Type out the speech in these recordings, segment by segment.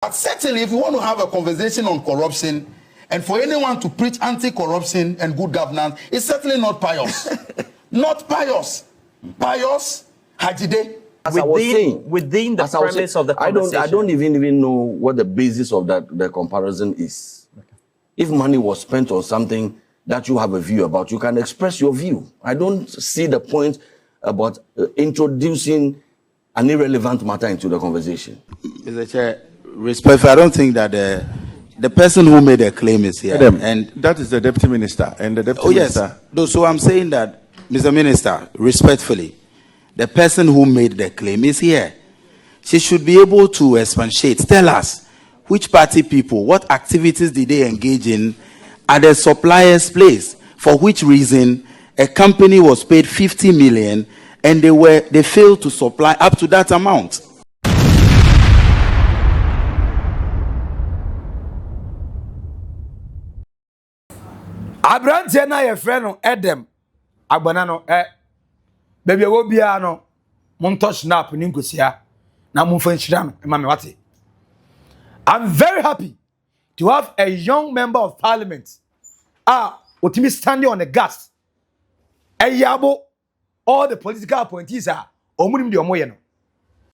But certainly, if you want to have a conversation on corruption, and for anyone to preach anti-corruption and good governance, it's certainly not pious. Not pious. Pious, Hajide. As I was saying, within the premise of the conversation. I don't even know what the basis of the comparison is. Okay. If money was spent on something that you have a view about, you can express your view. I don't see the point about introducing an irrelevant matter into the conversation. Mr. Chair, respectfully, I don't think that the person who made a claim is here. Edem, and that is the deputy minister. And the deputy minister. Yes. So I'm saying that, Mr. Minister, respectfully, the person who made the claim is here. She should be able to expatiate. Tell us which party people, what activities did they engage in at the supplier's place? For which reason a company was paid 50 million and they failed to supply up to that amount. Abrante na your friend Edem Agbana no baby wo bia no monto snap ni nkosia na monfa nhira no ma me wate. I'm very happy to have a young member of parliament otimi standing on the gas eyabo all the political appointees omunim de omoye no.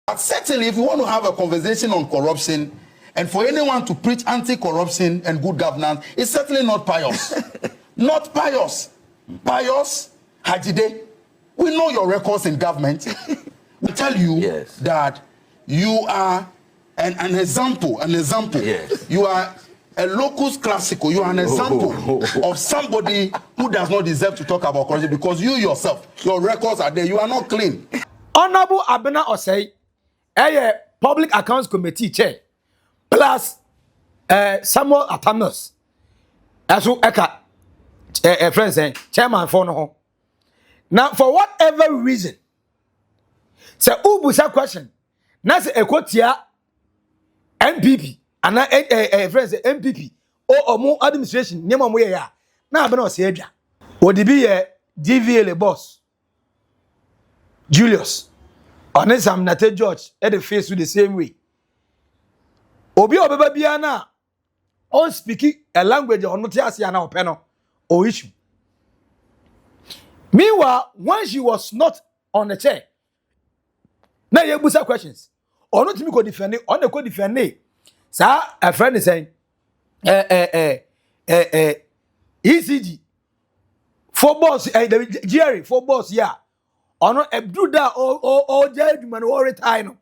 But certainly, if you want to have a conversation on corruption, and for anyone to preach anti-corruption and good governance, it's certainly not pious. Not pious. Pious, Hajide. We know your records in government. We tell you that you are an example. Yes. You are a locus classical. You are an example of somebody who does not deserve to talk about corruption because you yourself, your records are there. You are not clean. Honorable Agbana Osei, Public Accounts Committee chair, plus Samuel Atta-Mills, as well friends, chairman for no. Now, for whatever reason, say ubusa question. Now say ekotia MPP and friends MPP or more administration. Nyama mo ya. Na Agbana Osei adwa. Odibi DVA boss Julius. Honest, I'm not a judge at the face with the same way. Obi obeba bia na on speaking a language or not na openo or issue. Meanwhile, when she was not on the chair, now you ask questions. Or not me go defend on the go defend. Sir, a friend is saying ECG 4 boss Jerry 4 boss ono do that or judgment or retire no.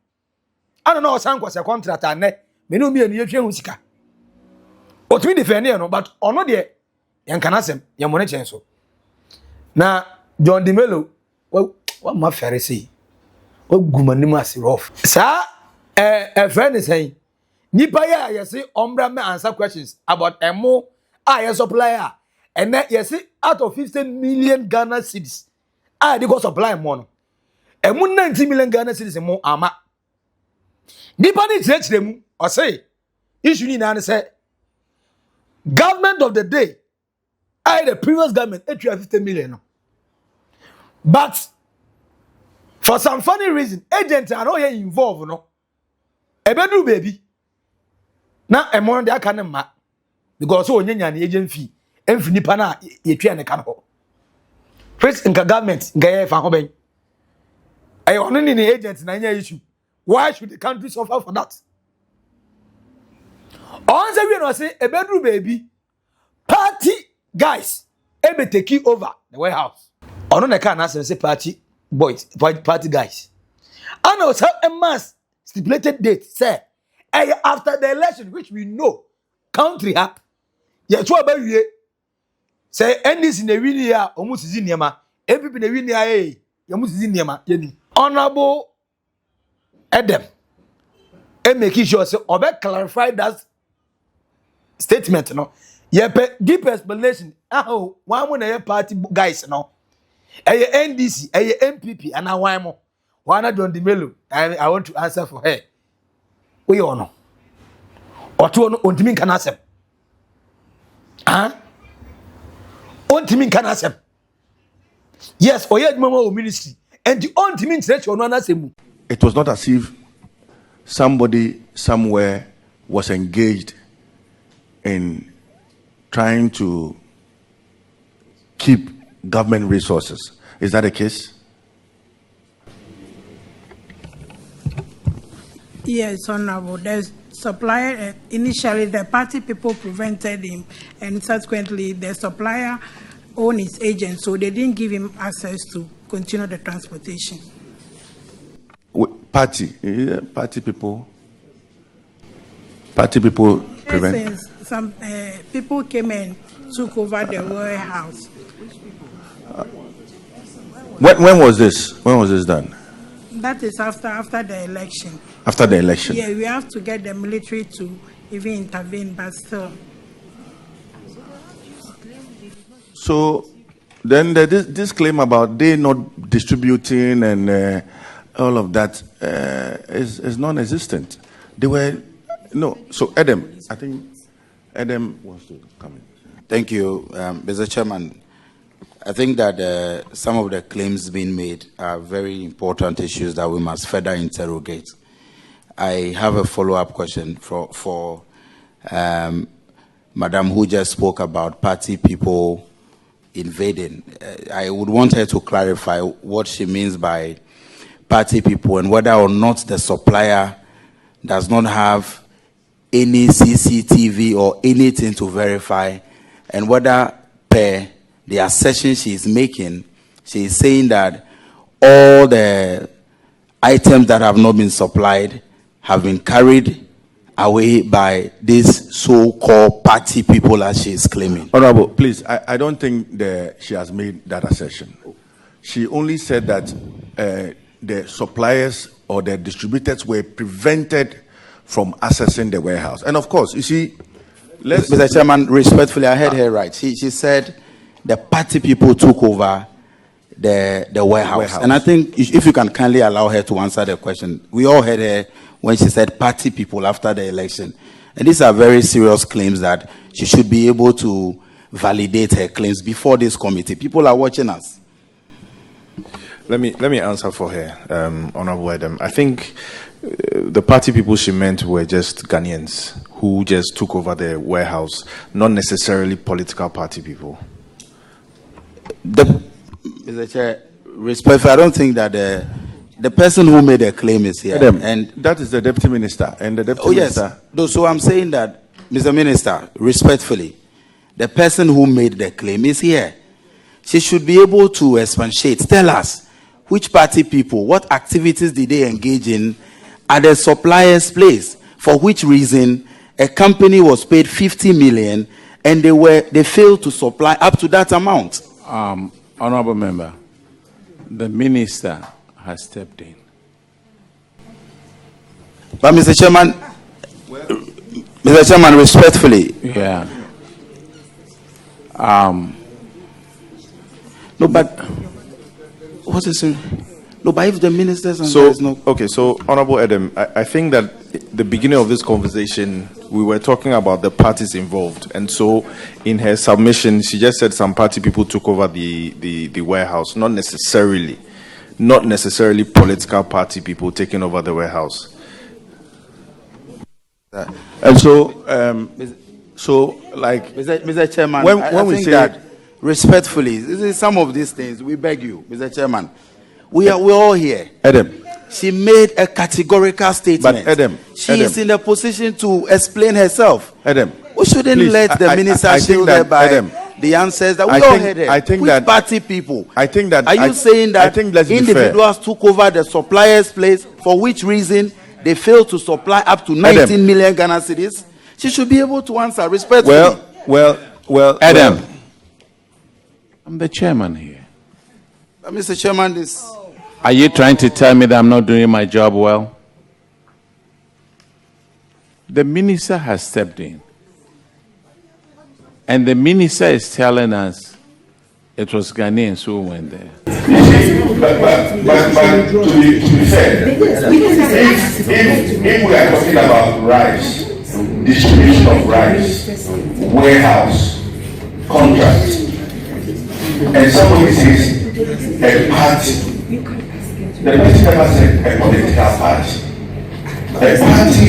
I don't know some was a contract and me no me enu sika. Otumi defend no but ono de yen kanasem yen money chen so. Na John Dimelo what ma Pharisee. What gumanim as rough. Sir a friend is saying nipa ya yesi ombra me answer questions about emo supplier and then yesi out of 50 million Ghana cedis they go supply more. And 90 million Ghana cedis more ama. Nipa ni church mu or say issue ni na say government of the day the previous government 50 million. But for some funny reason agents are not involved no. Ebedu baby. Na emo de aka ne ma because so onyanya ne agent fee emfi nipa na yetwa ne kan ho. First in government, Gaya Fahoben. I only need agents na issue. Why should the country suffer for that? On the way, say a bedroom baby, party guys, able take over the warehouse. On the can say party boys, party guys. I know how a mass stipulated date, say after the election, which we know, country up. Yes, what about you? Say endis in the winia almost is in yama. MPP the winia almost is in yama. Honorable Edem. And making sure so obe clarify that statement no. Deep explanation. One party guys no. NDC, MPP and now why more. One John Dimelo. I want to answer for her. We all know. Or two on to me can answer. Yes, or yet mama ministry and the ultimate church on one. It was not as if somebody somewhere was engaged in trying to keep government resources. Is that the case? Yes, Honorable. The supplier, initially the party people prevented him, and subsequently the supplier owned his agent, so they didn't give him access to continue the transportation. Party people prevent. Yes, some people came and took over the warehouse. When was this? When was this done? That is after the election. After the election. Yeah, we have to get the military to even intervene, but still. So then this claim about they not distributing and all of that is non-existent. They were no. So Edem, I think Edem wants to come in. Thank you, Mr. Chairman. I think that some of the claims being made are very important issues that we must further interrogate. I have a follow-up question for Madam who just spoke about party people invading. I would want her to clarify what she means by party people and whether or not the supplier does not have any CCTV or anything to verify, and whether per the assertion she is making, she is saying that all the items that have not been supplied have been carried away by these so-called party people, as she is claiming. Honorable, please, I don't think she has made that assertion. She only said that the suppliers or the distributors were prevented from accessing the warehouse. And of course, you see, Mr. Chairman, respectfully, I heard her right. She said the party people took over the warehouse. And I think if you can kindly allow her to answer the question. We all heard her when she said party people after the election. And these are very serious claims that she should be able to validate her claims before this committee. People are watching us. Let me answer for her, Honorable Edem. I think the party people she meant were just Ghanaians who just took over the warehouse, not necessarily political party people. Mr. Chair, respectfully, I don't think that the person who made the claim is here. Edem, and that is the deputy minister. And the deputy minister. Yes. So I'm saying that, Mr. Minister, respectfully, the person who made the claim is here. She should be able to expatiate. Tell us which party people, what activities did they engage in at the supplier's place? For which reason a company was paid 50 million and they failed to supply up to that amount? Honorable member, the minister has stepped in. But Mr. Chairman, respectfully. Yeah. No, but what is it? No, but if the ministers and So, no. okay, so Honorable Edem, I think that the beginning of this conversation, we were talking about the parties involved. And so in her submission, she just said some party people took over the warehouse, not necessarily political party people taking over the warehouse. And so, like, Mr. Chairman, when I we think say that respectfully, some of these things, we beg you, Mr. Chairman, we're all here. Edem, She made a categorical statement. But Edem, she is in the position to explain herself. Edem, We shouldn't please, let the minister I think shield that, her by Edem, the answers that we I all think- heard. Her. I think Which that- party people? I think that Are you saying that I think let's be individuals took over the supplier's place, for which reason they failed to supply up to 19 million Ghana cedis? She should be able to answer respectfully. Well, Edem, I'm the chairman here. Mr. Chairman, this. Are you trying to tell me that I'm not doing my job well? The minister has stepped in. And the minister is telling us it was Ghanaians who went there. But to be fair, if we are talking about rice, distribution of rice, warehouse, contract, and somebody says a party, the person never said a political party. A party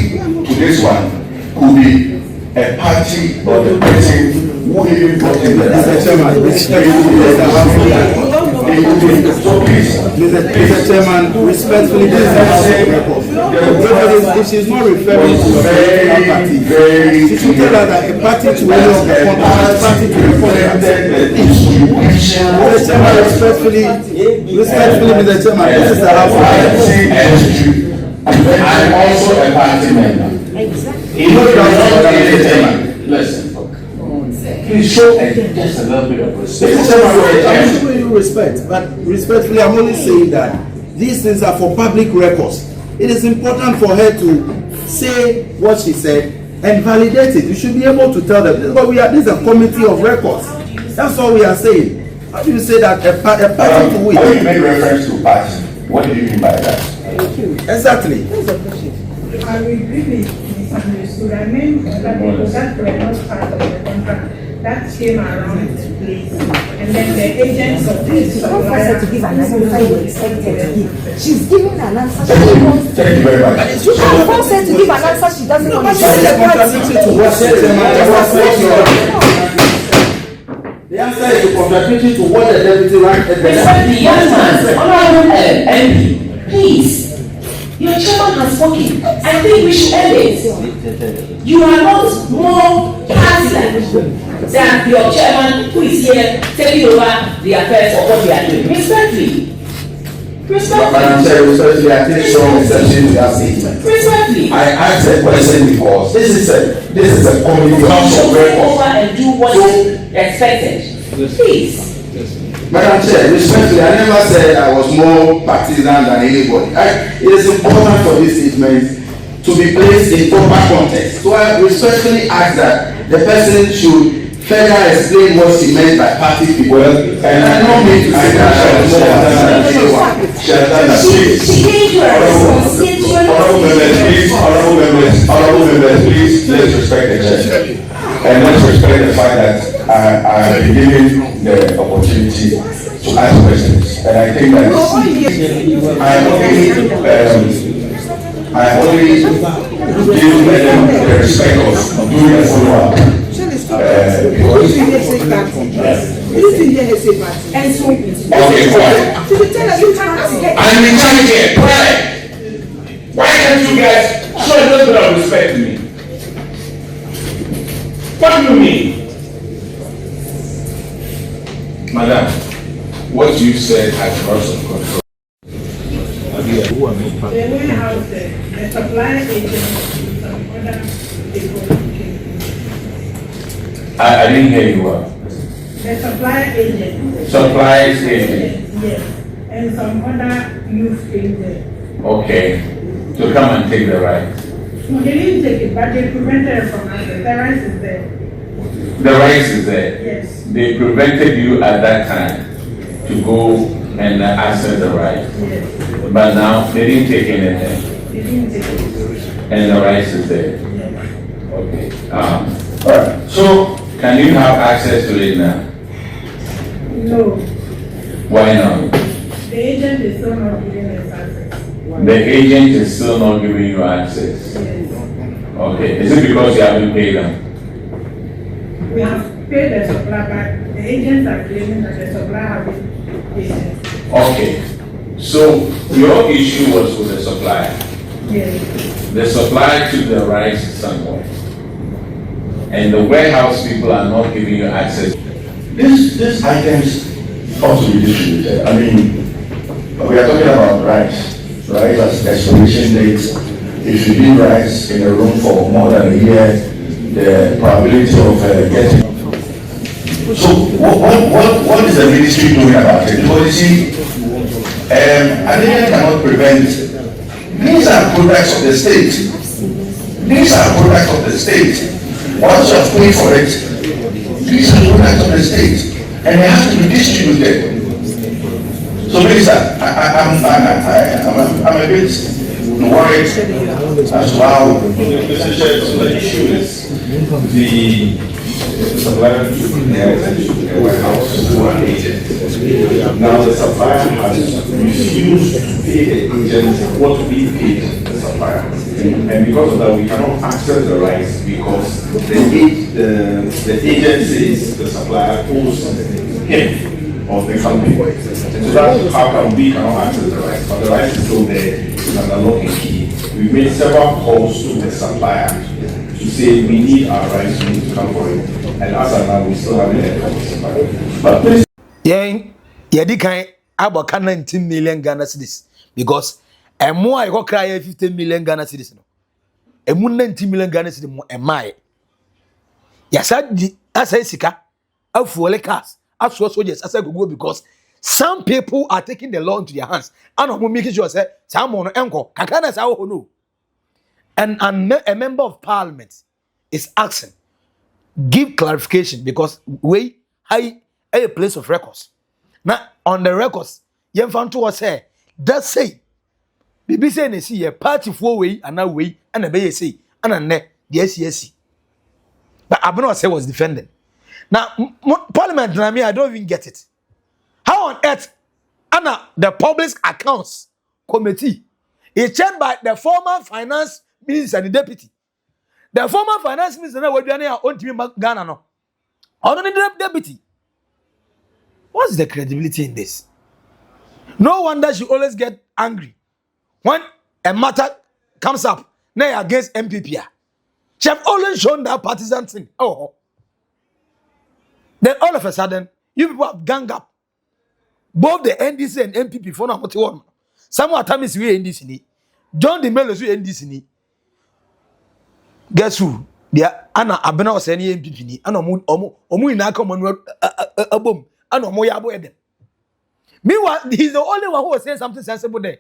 to this one could be a party or the person who even got in the Mr. Chairman, respectfully, this is a house of record. If she's not referring to a party, she should tell her that a party to any of the contract, party to the contract. Mr. Chairman, respectfully, Mr. Chairman, this is a house of record. I'm also a party member. Listen, please show just a little bit of respect. I'm showing you respect, but respectfully, I'm only saying that these things are for public records. It is important for her to say what she said and validate it. You should be able to tell them. But this is a committee of records. That's all we are saying. How do you say that a party to which? When you make reference to party, what do you mean by that? Exactly. I will really misunderstood. I meant that people that were not part of the contract that came around to place, and then the agents of this supplier to give an answer you expected to give. She's giving an answer. Thank you very much. You can't force her to give an answer she doesn't want to give. The answer is contradictory to what the deputy rank. The young man, honorable MP, please. Your chairman has spoken. I think we should end it. You are not more partisan than your chairman who is here taking over the affairs of what we are doing. Respectfully. Madam Chair, respectfully, I take strong exception to that statement. Respectfully. I asked a question because this is a committee house of Take over records. and do what is expected. Please. Madam Chair, respectfully, I never said I was more partisan than anybody. It is important for this statement to be placed in proper context. So I respectfully ask that the person should further explain what she meant by party people. And I don't mean to say that I was more partisan than anyone. She gave you a response. Honorable members, please, let's respect the chair. And let's respect the fact that I have been given the opportunity to ask questions. And I think that I only give them the respect of doing a follow-up. Okay, quiet. I'm in charge here. Quiet. Why can't you guys show a little bit of respect to me? What do you mean? Madam, what you said has lots of control. the warehouse, the supplier agent, some other people. I didn't hear you well. The supplier agent. Supplies agent. Yes, and some other youth came there. Okay, to come and take the right. No, they didn't take it, but they prevented it from us. The rice is there. The rights is there. Yes. They prevented you at that time to go and access the right. Yes. But now they didn't take anything. They didn't take it. And the rights is there. Yes. Okay. All right. So can you have access to it now? No. Why not? The agent is still not giving us access. The agent is still not giving you access. Yes. Okay. Is it because you haven't paid them? We have paid the supplier, but the agents are claiming that the supplier haven't paid them. Okay. So your issue was with the supplier. Yes. The supplier took the rights somewhere. And the warehouse people are not giving you access. These items ought to be distributed. I mean, we are talking about rice. Rice as expiration dates. If you leave rice in a room for more than a year, the probability of getting. So what is the ministry doing about it? Because you see, Edem cannot prevent. These are products of the state. These are products of the state. Once you have paid for it, these are products of the state, and they have to be distributed. So, Minister, I'm a bit worried as to how. The issue is the supplier to prepare a warehouse to an agent. Now the supplier has refused to pay the agent what we paid the supplier. And because of that, we cannot access the rights because the agent says the supplier owes him or the company. So that's how come we cannot access the rights. But the rights is still there, it's under lock and key. We made several calls to the supplier to say we need our rights, we need to come for it. And as of now, we still haven't heard from the supplier. But please. Yeah, kind about 19 million Ghana cedis because a more I go cry 15 million Ghana cedis. A moon 19 million Ghana cedis a my. Yes, I say Sika, I full cars, as well soldiers, as I go because some people are taking the law into their hands. And I'm making sure say, someone uncle, Kakana sao no. And a member of parliament is asking, give clarification because we high a place of records. Now on the records, you found to us say that say BBC and see a party for way and now way and a bay say and a net yes. But Agbana say was defending. Now parliament I don't even get it. How on earth Anna the public accounts committee is chaired by the former finance minister and the deputy. The former finance minister now will be on team Ghana no. Only the deputy. What's the credibility in this? No wonder she always get angry when a matter comes up now against MPP. She have always shown that partisan thing. Oh, then all of a sudden you people have gang up both the NDC and MPP for now. Someone tell me we NDC. John the Mellos we NDC. Guess who? There Anna Agbana was any MPP. Anna omu ina come on a boom. And Edem. Meanwhile, he's the only one who was saying something sensible there.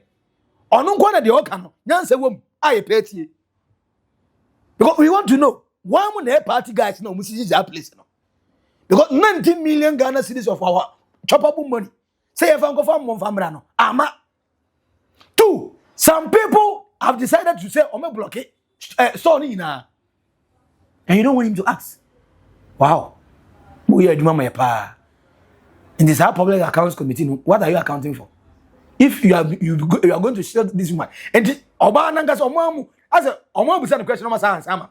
On one of the Okano, Nancy Wom, I pay you. Because we want to know why would the party guys know which is our place? Because 19 million Ghana cedis of our choppable money. Say if I'm going from Famrano. Ama. 2. Some people have decided to say, Ome block it. Sorry, and you don't want him to ask. Wow. We are doing my pa. In this public accounts committee, what are you accounting for? If you are going to shield this woman, and Obama as a Omo beside the question of my answer.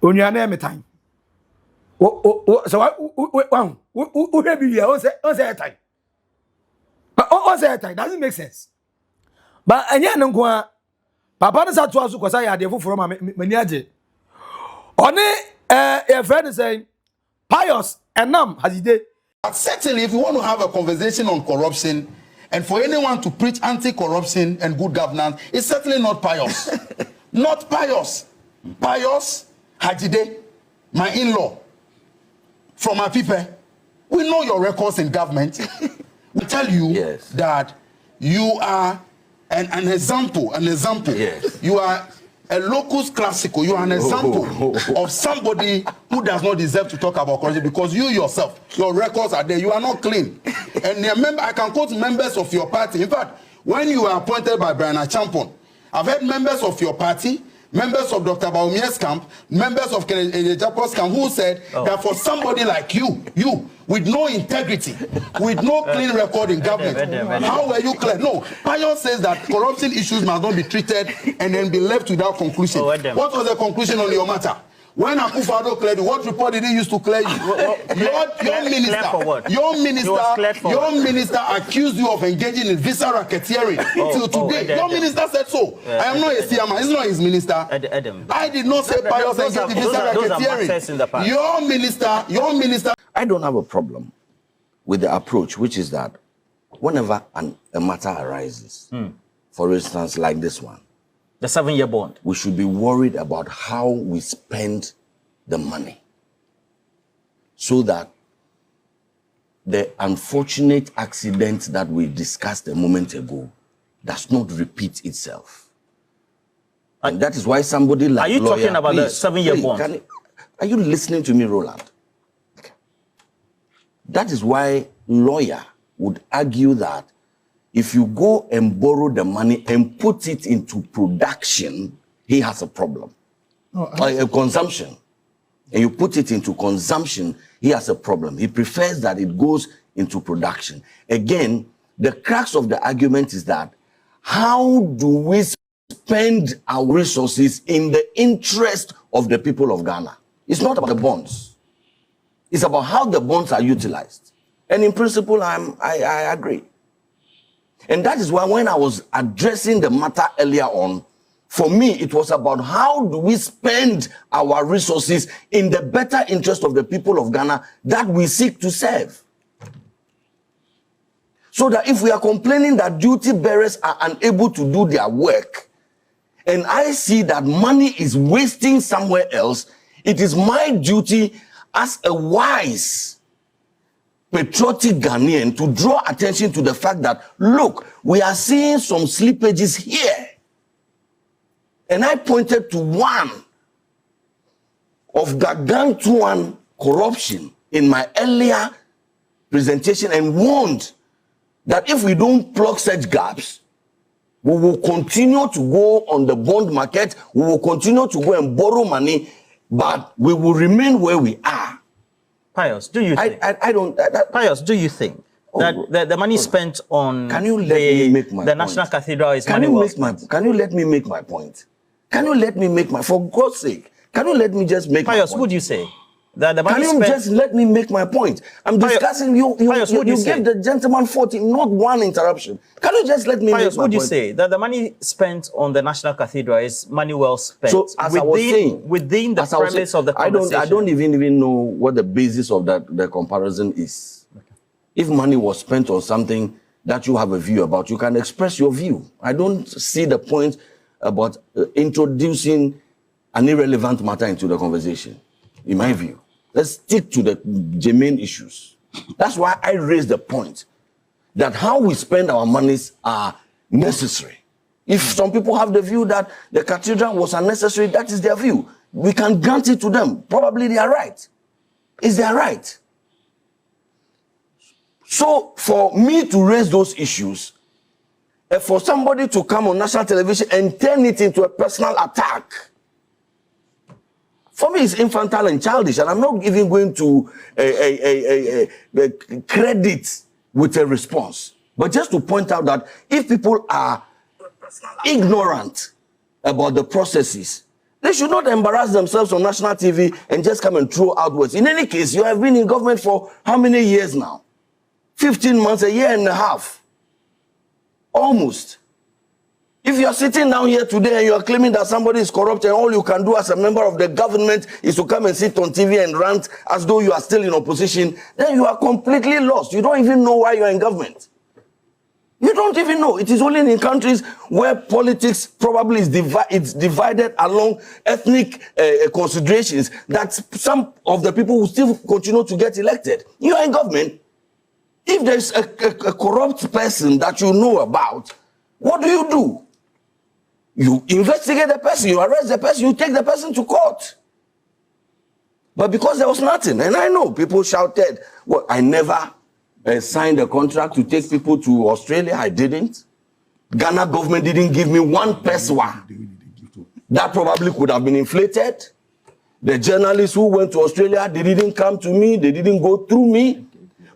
On your name time. So who have you say time? But say time doesn't make sense. But anya no Papa na satu azu kwasa ya defo from mani age. One a friend is saying pious enam haside. But certainly if you want to have a conversation on corruption and for anyone to preach anti-corruption and good governance, it's certainly not pious. Not pious. Pious Hajide, my in-law from my people. We know your records in government. We tell you that you are an example. Yes. You are a locus classical. You are an example of somebody who does not deserve to talk about corruption because you yourself, your records are there. You are not clean. And I can quote members of your party. In fact, when you were appointed by Brian Achampon, I've heard members of your party, members of Dr. Baumier's camp, members of Kennedy Japo's camp who said that for somebody like you, with no integrity, with no clean record in government, how were you clear? No, Payon says that corruption issues must not be treated and then be left without conclusion. What was the conclusion on your matter? When Akufo-Addo cleared you, what report did he use to clear you? Your minister accused you of engaging in visa racketeering till today. Your minister said so. I am not a CMA. It's not his minister. Edem. I did not say Pius engaged in visa racketeering. Your minister. I don't have a problem with the approach, which is that whenever a matter arises, for instance, like this one, the 7-year bond, we should be worried about how we spend the money so that the unfortunate accident that we discussed a moment ago does not repeat itself. And that is why somebody like Are you lawyer, talking about please, the 7-year bond? Are you listening to me, Roland? That is why lawyer would argue that if you go and borrow the money and put it into production, he has a problem. Like a consumption. and you put it into consumption, he has a problem. He prefers that it goes into production. Again, the crux of the argument is that how do we spend our resources in the interest of the people of Ghana? It's not about the bonds. It's about how the bonds are utilized. And in principle, I agree. And that is why when I was addressing the matter earlier on, for me, it was about how do we spend our resources in the better interest of the people of Ghana that we seek to serve. So that if we are complaining that duty bearers are unable to do their work, and I see that money is wasting somewhere else, it is my duty as a wise, patriotic Ghanaian to draw attention to the fact that, look, we are seeing some slippages here. And I pointed to one of gargantuan corruption in my earlier presentation and warned that if we don't plug such gaps, we will continue to go on the bond market, we will continue to go and borrow money, but we will remain where we are. Pius, do you think? Pius, do you think that the money spent on the National Cathedral is money well spent? Can you let me make my point? Can you let me make my, for God's sake, can you let me just make my point? Pius, would you say that the money Can you just let me make my point? I'm discussing, you gave the gentleman 40, not one interruption. Can you just let me make my point? Would you say that the money spent on the National Cathedral is money well spent? So, as I was saying, within the premise of the conversation. I don't even know what the basis of the comparison is. Okay. If money was spent on something that you have a view about, you can express your view. I don't see the point about introducing an irrelevant matter into the conversation, in my view. Let's stick to the germane issues. That's why I raised the point that how we spend our monies are necessary. If some people have the view that the cathedral was unnecessary, that is their view. We can grant it to them. Probably they are right. It's their right. So for me to raise those issues, for somebody to come on national television and turn it into a personal attack, for me it's infantile and childish, and I'm not even going to credit with a response. But just to point out that if people are ignorant about the processes, they should not embarrass themselves on national TV and just come and throw out words. In any case, you have been in government for how many years now? 15 months, a year and a half. Almost. If you are sitting down here today and you are claiming that somebody is corrupt and all you can do as a member of the government is to come and sit on TV and rant as though you are still in opposition, then you are completely lost. You don't even know why you are in government. You don't even know. It is only in countries where politics probably is divided along ethnic considerations that some of the people will still continue to get elected. You are in government. If there's a corrupt person that you know about, what do? You investigate the person, you arrest the person, you take the person to court. But because there was nothing, and I know people shouted, well, I never signed a contract to take people to Australia. I didn't. Ghana government didn't give me one peswa. That probably could have been inflated. The journalists who went to Australia, they didn't come to me, they didn't go through me.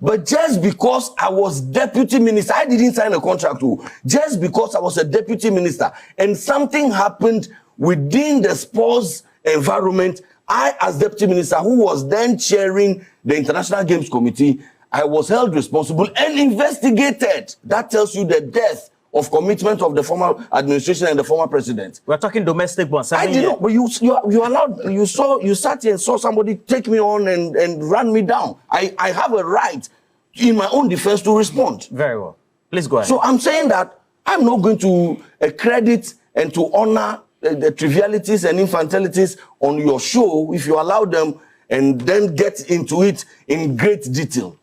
But just because I was deputy minister, I didn't sign a contract too. Just because I was a deputy minister and something happened within the sports environment, I, as deputy minister, who was then chairing the International Games Committee, I was held responsible and investigated. That tells you the depth of commitment of the former administration and the former president. We're talking domestic bonds. I did not, but you sat here and saw somebody take me on and run me down. I have a right in my own defense to respond. Very well. Please go ahead. So I'm saying that I'm not going to credit and to honor the trivialities and infantilities on your show if you allow them and then get into it in great detail.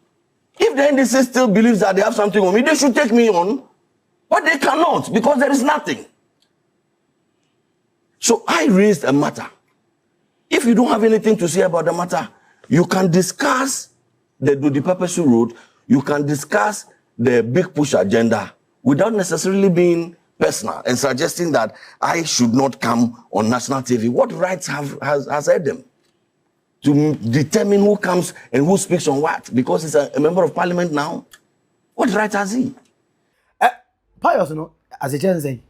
If the NDC still believes that they have something on me, they should take me on. But they cannot, because there is nothing. So I raised a matter. If you don't have anything to say about the matter, you can discuss the Dodi-Pepesu Road, you can discuss the big push agenda without necessarily being personal and suggesting that I should not come on national TV. What rights has Edem? to determine who comes and who speaks on what? Because he's a member of parliament now. What right has he? Pious, you know, as a chance say,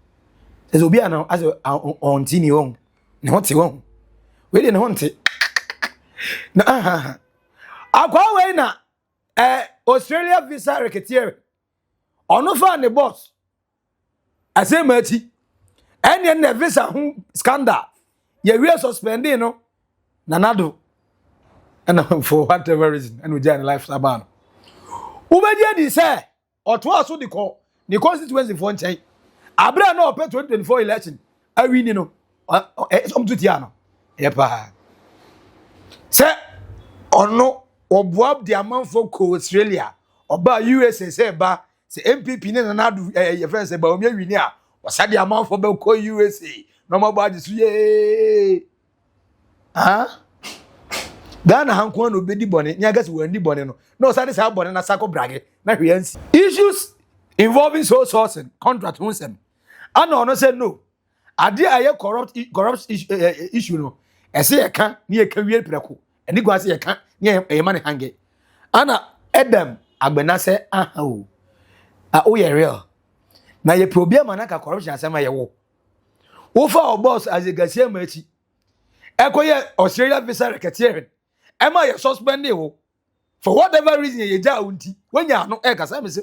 there's Obi now as on Tini Wong. Not Wong. We didn't want it. Nah, I go away now. Australia visa racketeer. On no fan the boss. I say, Merty. And then the visa scandal. You will suspend, you know. Nanado. And for whatever reason, and we join life saban. Ubedia di say, or twice so the constituency for chain. Abra no open 2024 election. I win, you know. Some to Tiano. Yepa. Say, or no, or boab the amount for Australia, or by USA, say, ba, say MPP, and another, your friends say, but me, we near, or said the amount for Belco USA. No more bodies, yay. Huh? Ghana hanko no be di bone nya gas we ndi bone no say this how bone na sako brage na hwiansi issues involving sole sourcing contract hunsem ana ono say no ade aye corrupt issue no ese ye kan na ye kan wie preko eni gwa say ye kan na ye mane hange ana Edem Agbana say o o ye real na ye problem na ka corruption asema ye wo fa o boss as a gasia machi ekoye Australia visa racketeering Emma you suspend you for whatever reason you ja unti when you no e kasa me say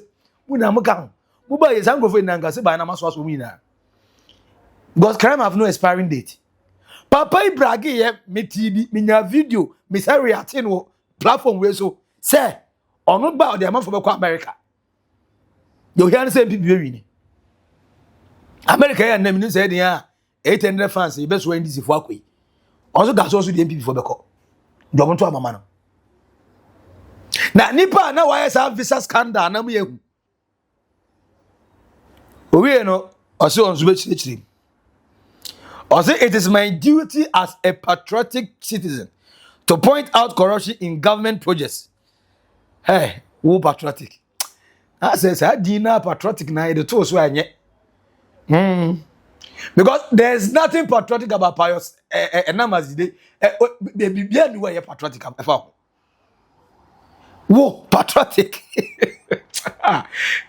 muna muka mu ba ye sango fe nanga se ba na maso aso wina because crime have no expiring date papa ibragi ye me tv me nya video me say reacting wo platform we so say onu ba o de am for be America you hear say people we ni America ya na me say dia 800 fans e be so ndisi fo akoi also gas also the MPP for be call Jobon to amama no. Na nipa na why say visa scandal na mu yehu. Owie no, also on zube chiri. Also it is my duty as a patriotic citizen to point out corruption in government projects. Hey, who patriotic? I says I dina patriotic na the two so anye. Because there's nothing patriotic about pious numbers today. Baby, be anywhere patriotic. Whoa, patriotic.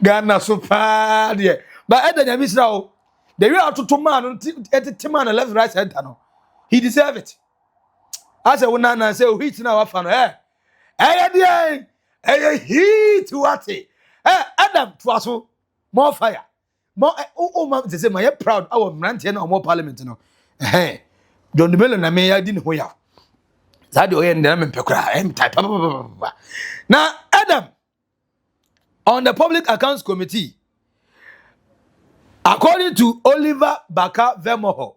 Ghana so bad, yeah. But Edem is now the real to man at the man left right hand. He deserve it. As a woman say, heat now fan. Heat what? Edem to more fire. More man say my proud our Mrantian or more parliament no John the Melon na me I didn't know ya that the end them pekra type now Edem on the Public Accounts Committee according to Oliver Baka Vermoho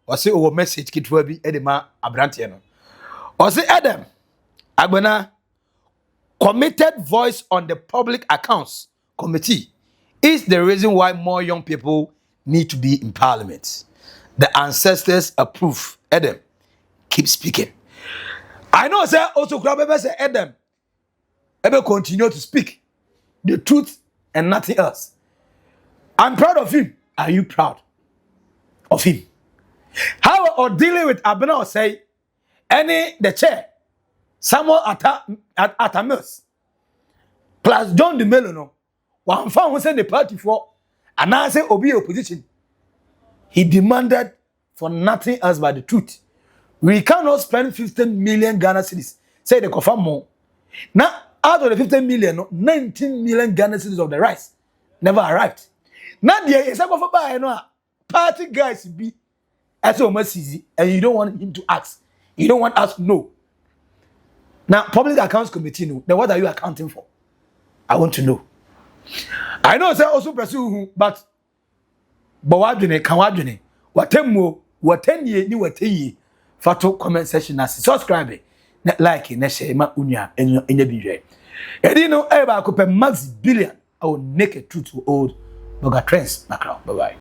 or say our message kitwa bi Edema Abrantian no or say Edem Agbana committed voice on the Public Accounts Committee is the reason why more young people need to be in parliament. The ancestors approve. Edem, keep speaking. I know, sir, also Krabebe say Edem, ever continue to speak the truth and nothing else. I'm proud of him. Are you proud of him? How or dealing with Agbana or say, any the chair, Samuel Atta-Mills, plus John the Melono, one found send the party for and I say Obi opposition. He demanded for nothing else but the truth. We cannot spend 15 million Ghana cedis. Say they confirm more. Now, out of the 15 million, 19 million Ghana cedis of the rice never arrived. Now, there is a party guys be as almost easy, and you don't want him to ask. You don't want us to know. Now, Public Accounts Committee, no. Then what are you accounting for? I want to know. I know say also pursue but wadwene kan wadwene watemmo watenie ni wateyi fato comment section na subscribe na like na share ma unya enya biwe edi no e ba ko pe max billion I will make a truth to old Boga trends na crowd. Bye bye.